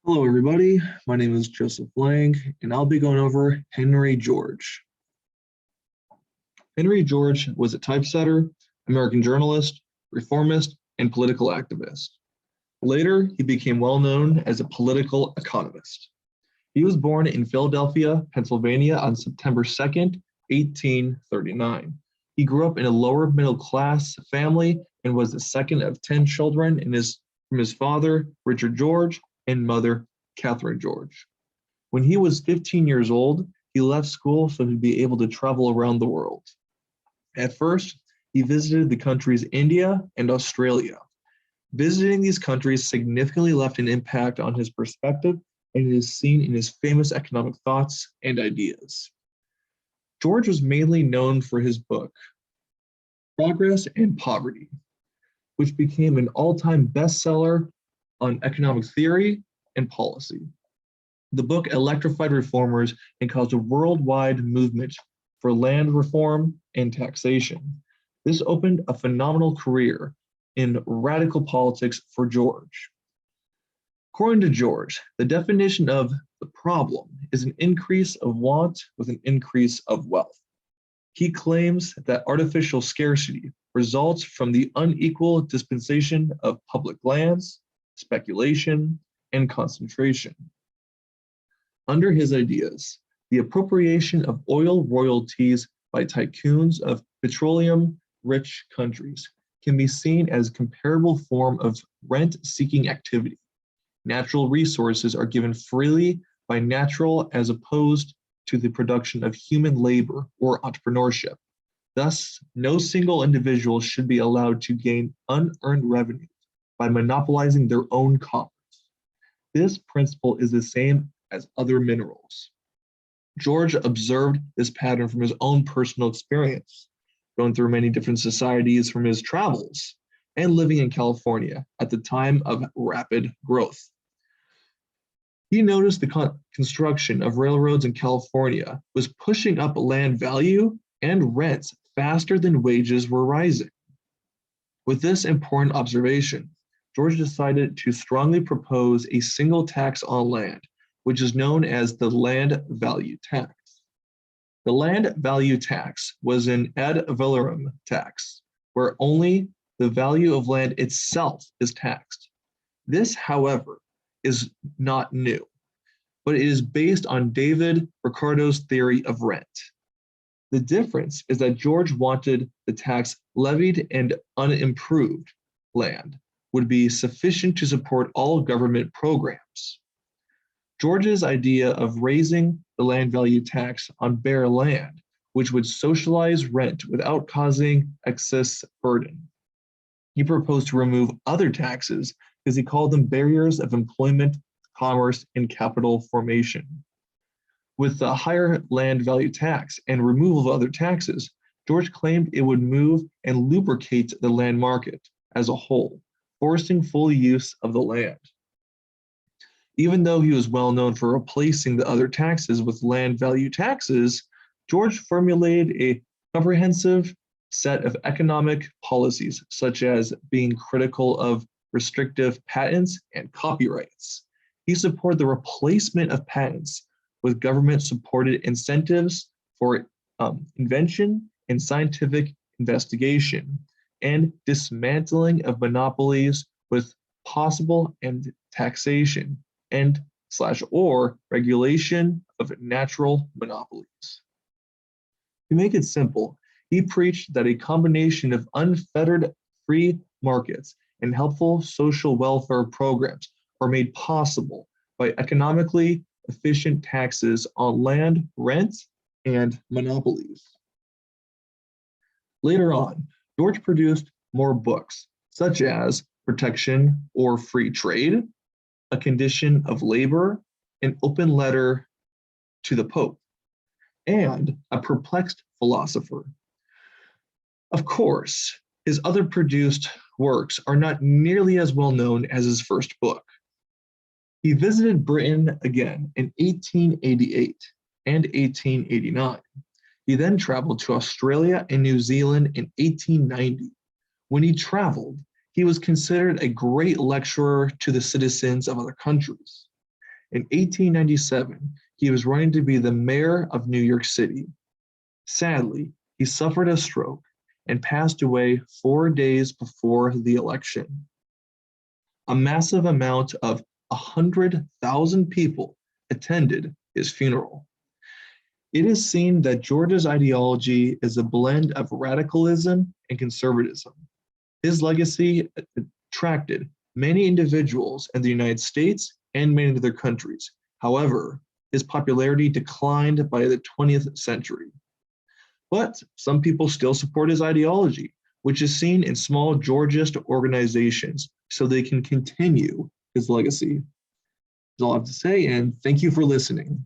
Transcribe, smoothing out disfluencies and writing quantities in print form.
Hello, everybody. My name is Joseph Lang, and I'll be going over Henry George. Henry George was a typesetter, American journalist, reformist, and political activist. Later, he became well known as a political economist. He was born in Philadelphia, Pennsylvania on September 2nd, 1839. He grew up in a lower middle class family and was the second of 10 children from his father, Richard George, and mother, Catherine George. When he was 15 years old, he left school so he'd be able to travel around the world. At first, he visited the countries India and Australia. Visiting these countries significantly left an impact on his perspective, and it is seen in his famous economic thoughts and ideas. George was mainly known for his book, Progress and Poverty, which became an all-time bestseller on economic theory and policy. The book electrified reformers and caused a worldwide movement for land reform and taxation. This opened a phenomenal career in radical politics for George. According to George, the definition of the problem is an increase of want with an increase of wealth. He claims that artificial scarcity results from the unequal dispensation of public lands, speculation, and concentration. Under his ideas, the appropriation of oil royalties by tycoons of petroleum-rich countries can be seen as a comparable form of rent-seeking activity. Natural resources are given freely by natural as opposed to the production of human labor or entrepreneurship. Thus, no single individual should be allowed to gain unearned revenue by monopolizing their own commons. This principle is the same as other minerals. George observed this pattern from his own personal experience, going through many different societies from his travels, and living in California at the time of rapid growth. He noticed the construction of railroads in California was pushing up land value and rents faster than wages were rising. With this important observation, George decided to strongly propose a single tax on land, which is known as the land value tax. The land value tax was an ad valorem tax, where only the value of land itself is taxed. This, however, is not new, but it is based on David Ricardo's theory of rent. The difference is that George wanted the tax levied and unimproved land would be sufficient to support all government programs. George's idea of raising the land value tax on bare land, which would socialize rent without causing excess burden. He proposed to remove other taxes because he called them barriers of employment, commerce, and capital formation. With the higher land value tax and removal of other taxes, George claimed it would move and lubricate the land market as a whole, forcing full use of the land. Even though he was well known for replacing the other taxes with land value taxes, George formulated a comprehensive set of economic policies, such as being critical of restrictive patents and copyrights. He supported the replacement of patents with government-supported incentives for invention and scientific investigation, and dismantling of monopolies with possible and taxation and/or regulation of natural monopolies. To make it simple, he preached that a combination of unfettered free markets and helpful social welfare programs are made possible by economically efficient taxes on land, rent, and monopolies. Later on, George produced more books, such as Protection or Free Trade, A Condition of Labor, An Open Letter to the Pope, and A Perplexed Philosopher. Of course, his other produced works are not nearly as well known as his first book. He visited Britain again in 1888 and 1889. He then traveled to Australia and New Zealand in 1890. When he traveled, he was considered a great lecturer to the citizens of other countries. In 1897, he was running to be the mayor of New York City. Sadly, he suffered a stroke and passed away 4 days before the election. A massive amount of 100,000 people attended his funeral. It is seen that George's ideology is a blend of radicalism and conservatism. His legacy attracted many individuals in the United States and many other countries. However, his popularity declined by the 20th century. But some people still support his ideology, which is seen in small Georgist organizations so they can continue his legacy. That's all I have to say, and thank you for listening.